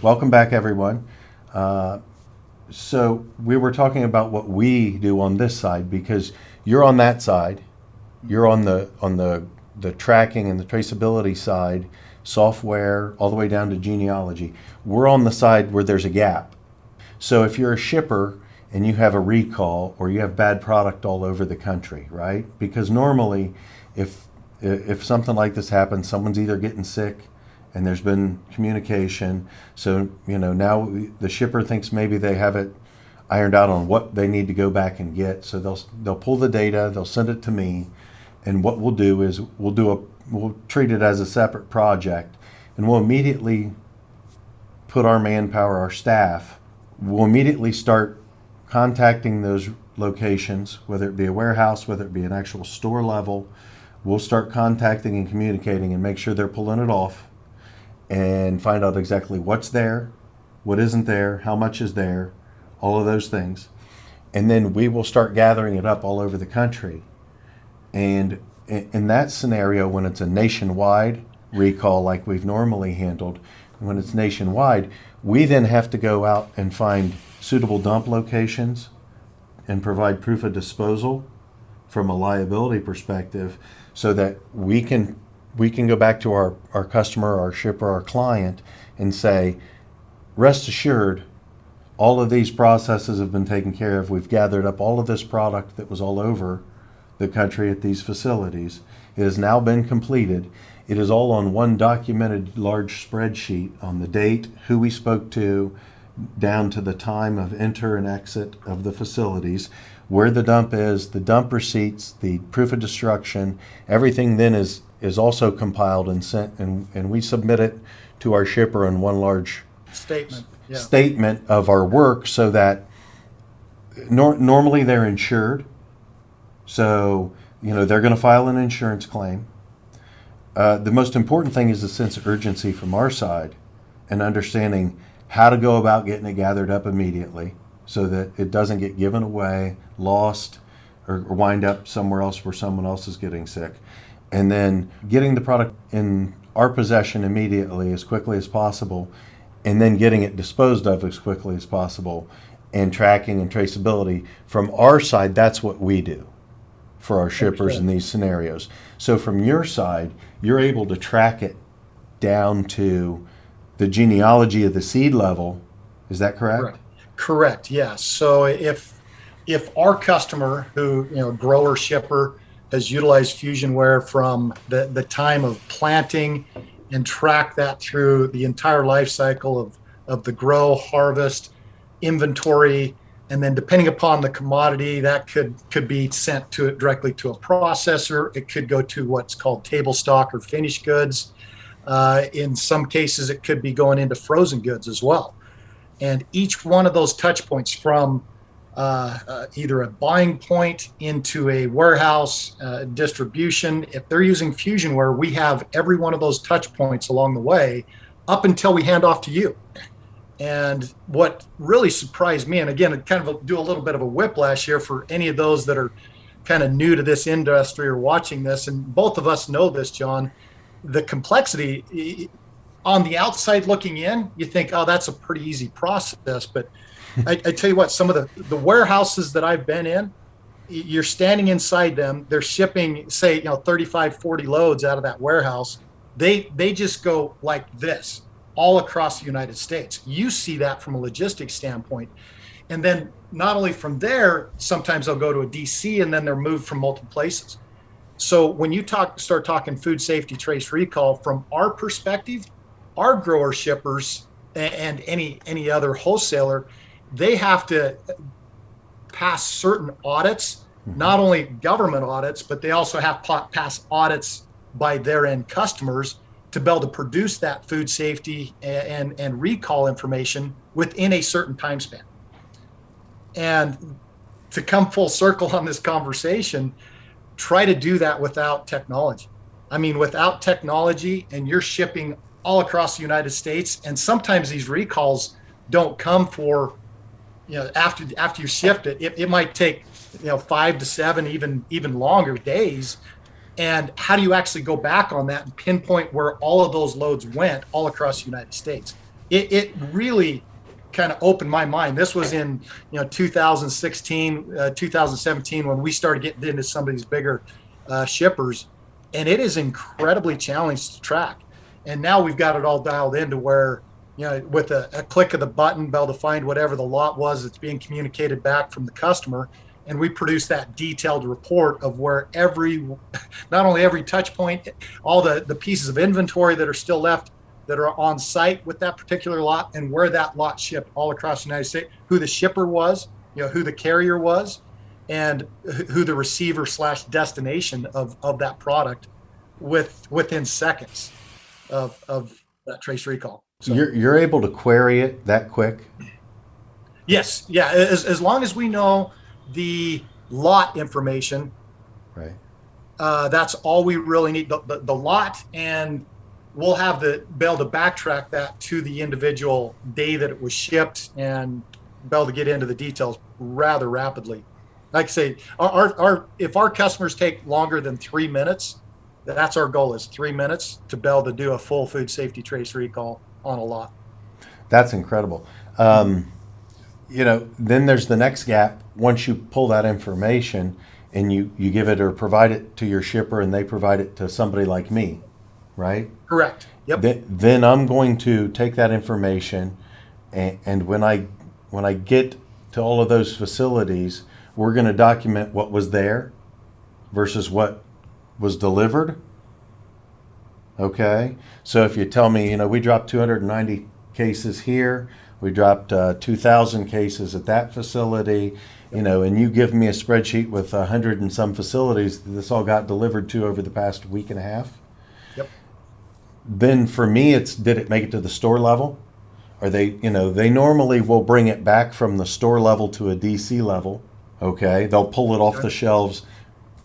Welcome back, everyone. So we were talking about what we do on this side because you're on that side. You're on the tracking and the traceability side, software, all the way down to genealogy. We're on the side where there's a gap. So if you're a shipper and you have a recall or you have bad product all over the country, right? Because normally, if something like this happens, someone's either getting sick and there's been communication. So, now the shipper thinks maybe they have it ironed out on what they need to go back and get. So they'll pull the data, they'll send it to me, and what we'll do is we'll treat it as a separate project, and we'll immediately put our manpower, our staff, we'll immediately start contacting those locations, whether it be a warehouse, whether it be an actual store level. We'll start contacting and communicating and make sure they're pulling it off and find out exactly what's there, what isn't there, how much is there, all of those things. And then we will start gathering it up all over the country. And in that scenario, when it's a nationwide recall like we've normally handled, when it's nationwide, we then have to go out and find suitable dump locations and provide proof of disposal from a liability perspective so that we can go back to our customer, our shipper, our client and say, rest assured, all of these processes have been taken care of. We've gathered up all of this product that was all over the country at these facilities. It has now been completed. It is all on one documented large spreadsheet on the date, who we spoke to, down to the time of enter and exit of the facilities, where the dump is, the dump receipts, the proof of destruction. Everything then is also compiled and sent, and we submit it to our shipper in one large statement of our work, so that normally they're insured. So, they're going to file an insurance claim. The most important thing is the sense of urgency from our side and understanding how to go about getting it gathered up immediately so that it doesn't get given away, lost, or wind up somewhere else where someone else is getting sick. And then getting the product in our possession immediately as quickly as possible, and then getting it disposed of as quickly as possible, and tracking and traceability. From our side, that's what we do for our shippers in these scenarios. So from your side, you're able to track it down to the genealogy of the seed level. Is that correct? Correct. Yes. So if our customer, who grower shipper, has utilized Fusionware from the time of planting and track that through the entire life cycle of the grow, harvest, inventory, and then depending upon the commodity, that could be sent directly to a processor. It could go to what's called table stock or finished goods. In some cases, it could be going into frozen goods as well. And each one of those touch points, from either a buying point into a warehouse, distribution, if they're using Fusionware, we have every one of those touch points along the way up until we hand off to you. And what really surprised me, and again, it kind of do a little bit of a whiplash here for any of those that are kind of new to this industry or watching this, and both of us know this, John, the complexity on the outside looking in, you think, oh, that's a pretty easy process. But I tell you what, some of the warehouses that I've been in, you're standing inside them, they're shipping, say, 35, 40 loads out of that warehouse. They just go like this all across the United States. You see that from a logistics standpoint. And then not only from there, sometimes they'll go to a DC and then they're moved from multiple places. So when you start talking food safety trace recall, from our perspective, our grower shippers and any other wholesaler, they have to pass certain audits, not only government audits, but they also have to pass audits by their end customers to be able to produce that food safety and recall information within a certain time span. And to come full circle on this conversation, try to do that without technology. I mean, without technology, and you're shipping all across the United States, and sometimes these recalls don't come for, after you shift it, it might take 5 to 7, even longer days. And how do you actually go back on that and pinpoint where all of those loads went all across the United States? it really kind of opened my mind. This was in 2016, 2017 when we started getting into some of these bigger shippers, and it is incredibly challenging to track. And now we've got it all dialed into where with a click of the button, be able to find whatever the lot was that's being communicated back from the customer, and we produce that detailed report of where not only every touch point, all the pieces of inventory that are still left that are on site with that particular lot, and where that lot shipped all across the United States, who the shipper was, who the carrier was, and who the receiver slash destination of that product within seconds of that trace recall. So You're able to query it that quick, yes, yeah, as long as we know the lot information, right? that's all we really need. The lot, and we'll have the be able to backtrack that to the individual day that it was shipped and be able to get into the details rather rapidly. Like I say, if our customers take longer than 3 minutes, that's our goal, is 3 minutes to be able to do a full food safety trace recall on a lot. That's incredible. Then there's the next gap. Once you pull that information and you give it or provide it to your shipper and they provide it to somebody like me, right? Correct. Yep. Then I'm going to take that information, and when I get to all of those facilities, we're going to document what was there versus what was delivered. Okay, so if you tell me, we dropped 290 cases here, we dropped 2,000 cases at that facility, and you give me a spreadsheet with 100 and some facilities that this all got delivered to over the past week and a half. Yep. Then for me, did it make it to the store level? Or they normally will bring it back from the store level to a DC level. Okay, they'll pull it off the shelves,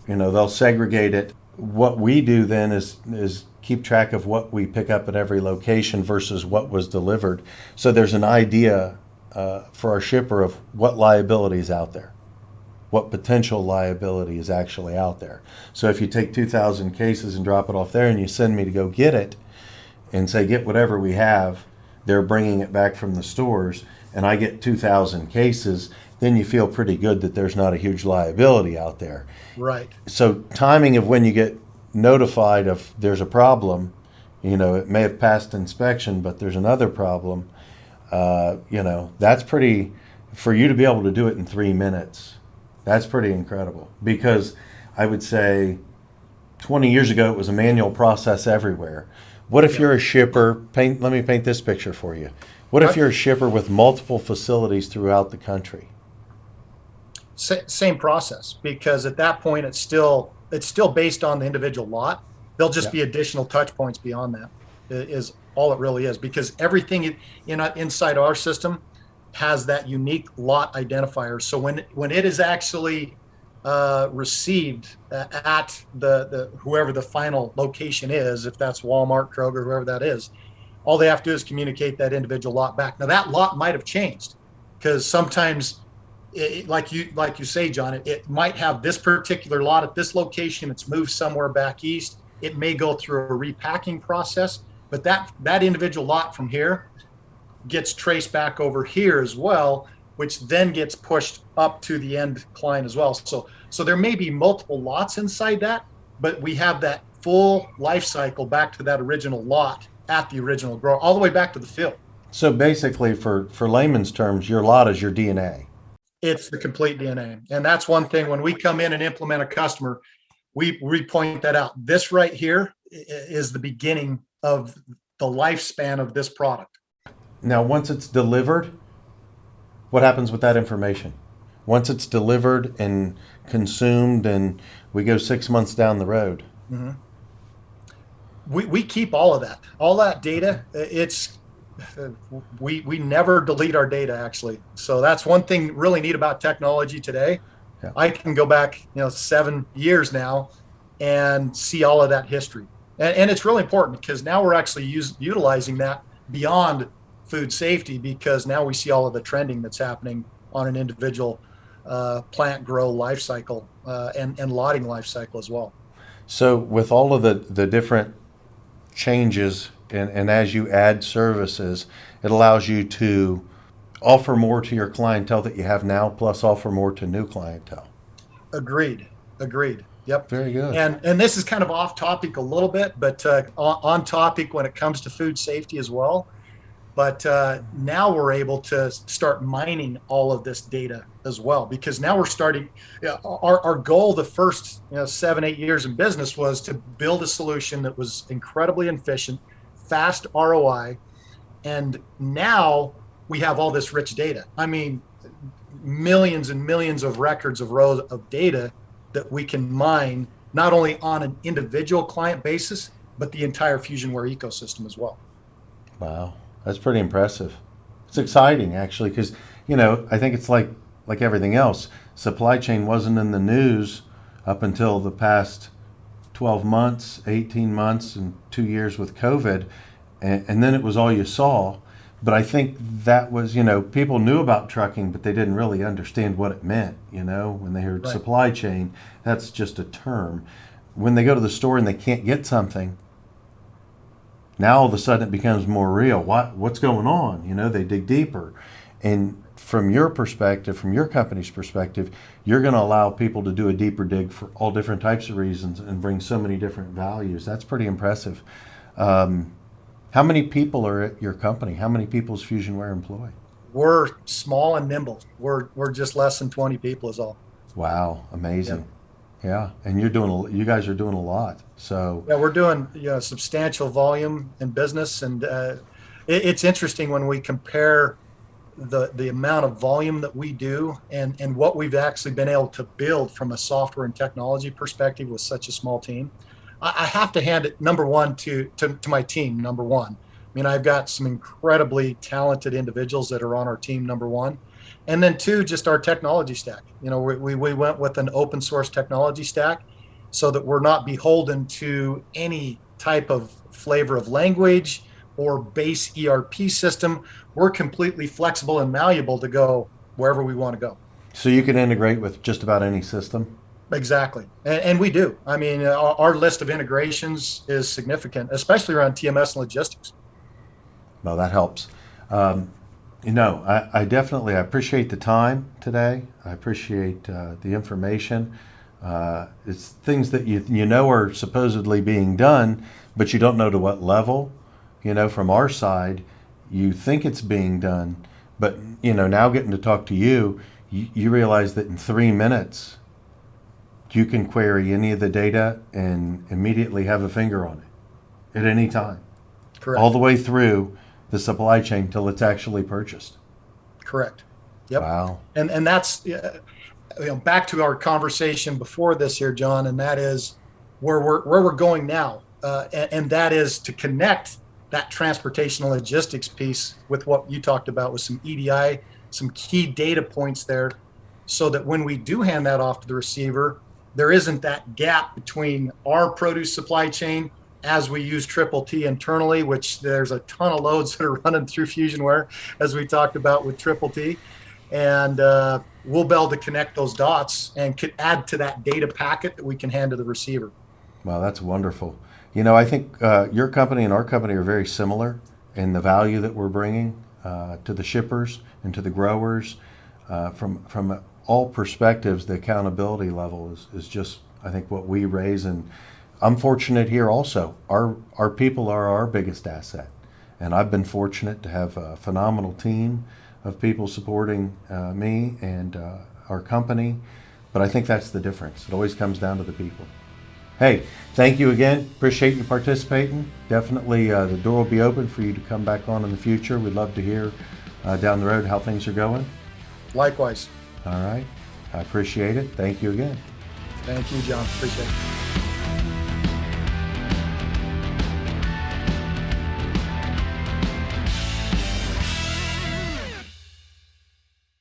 they'll segregate it. What we do then is keep track of what we pick up at every location versus what was delivered. So there's an idea for our shipper of what liability is out there, what potential liability is actually out there. So if you take 2,000 cases and drop it off there and you send me to go get it and say, get whatever we have, they're bringing it back from the stores, and I get 2,000 cases, then you feel pretty good that there's not a huge liability out there. Right. So timing of when you get notified of there's a problem, it may have passed inspection, but there's another problem, that's pretty, for you to be able to do it in 3 minutes, that's pretty incredible. Because I would say 20 years ago, it was a manual process everywhere. What if you're a shipper, let me paint this picture for you. What if you're a shipper with multiple facilities throughout the country? Same process, because at that point it's still based on the individual lot. There'll just be additional touch points beyond that, is all it really is, because everything inside our system has that unique lot identifier. So when it is actually received at the whoever the final location is, if that's Walmart, Kroger, whoever that is, all they have to do is communicate that individual lot back. Now that lot might have changed, because sometimes like you say, John, it might have this particular lot at this location. It's moved somewhere back east. It may go through a repacking process, but that individual lot from here gets traced back over here as well, which then gets pushed up to the end client as well. So there may be multiple lots inside that, but we have that full life cycle back to that original lot at the original grower, all the way back to the fill. So basically, for layman's terms, your lot is your DNA. It's the complete DNA. And that's one thing, when we come in and implement a customer, we point that out. This right here is the beginning of the lifespan of this product. Now, once it's delivered, what happens with that information? Once it's delivered and consumed and we go 6 months down the road. Mm-hmm. We keep all of that data. We never delete our data, actually. So that's one thing really neat about technology today. Yeah. I can go back 7 years now and see all of that history, and it's really important, because now we're actually utilizing that beyond food safety, because now we see all of the trending that's happening on an individual plant grow life cycle and lotting life cycle as well. So with all of the different changes And as you add services, it allows you to offer more to your clientele that you have now, plus offer more to new clientele. Agreed. Agreed. Yep. Very good. And this is kind of off topic a little bit, but on topic when it comes to food safety as well. But now we're able to start mining all of this data as well, because now we're starting. Our goal the first 7-8 years in business was to build a solution that was incredibly efficient, fast ROI, and now we have all this rich data. I mean, millions and millions of records of rows of data that we can mine, not only on an individual client basis, but the entire Fusionware ecosystem as well. Wow. That's pretty impressive. It's exciting, actually, because, I think it's like everything else. Supply chain wasn't in the news up until the past 12 months, 18 months, and 2 years with COVID. And then it was all you saw. But I think that was, people knew about trucking, but they didn't really understand what it meant, when they heard supply chain. That's just a term. When they go to the store and they can't get something, now all of a sudden it becomes more real. What's going on? They dig deeper. And from your perspective, from your company's perspective, you're going to allow people to do a deeper dig for all different types of reasons and bring so many different values. That's pretty impressive. How many people are at your company? How many people does Fusionware employ? We're small and nimble. We're just less than 20 people is all. Wow, amazing. Yeah, and you guys are doing a lot. So yeah, we're doing substantial volume in business, and it's interesting when we compare the amount of volume that we do and what we've actually been able to build from a software and technology perspective with such a small team. I have to hand it number one to my team. Number one, I mean, I've got some incredibly talented individuals that are on our team. Number one. And then two, just our technology stack. We went with an open source technology stack so that we're not beholden to any type of flavor of language or base ERP system. We're completely flexible and malleable to go wherever we want to go. So you can integrate with just about any system? Exactly. And we do. I mean, our list of integrations is significant, especially around TMS and logistics. Well, that helps. I definitely appreciate the time today. I appreciate the information. It's things that you know are supposedly being done, but you don't know to what level. From our side, you think it's being done, but now getting to talk to you, you realize that in 3 minutes, you can query any of the data and immediately have a finger on it at any time. Correct. All the way through the supply chain till it's actually purchased. Correct. Yep. Wow. And that's back to our conversation before this here, John, and that is where we're going now, and that is to connect that transportation and logistics piece with what you talked about with some EDI, some key data points there, so that when we do hand that off to the receiver, there isn't that gap between our produce supply chain as we use Triple T internally, which there's a ton of loads that are running through Fusionware, as we talked about with Triple T. And we'll be able to connect those dots and could add to that data packet that we can hand to the receiver. Wow, that's wonderful. I think your company and our company are very similar in the value that we're bringing to the shippers and to the growers. From all perspectives, the accountability level is just, I think, what we raise. And I'm fortunate here also. Our people are our biggest asset. And I've been fortunate to have a phenomenal team of people supporting me and our company. But I think that's the difference. It always comes down to the people. Hey, thank you again. Appreciate you participating. Definitely the door will be open for you to come back on in the future. We'd love to hear down the road how things are going. Likewise. All right. I appreciate it. Thank you again. Thank you, John. Appreciate it.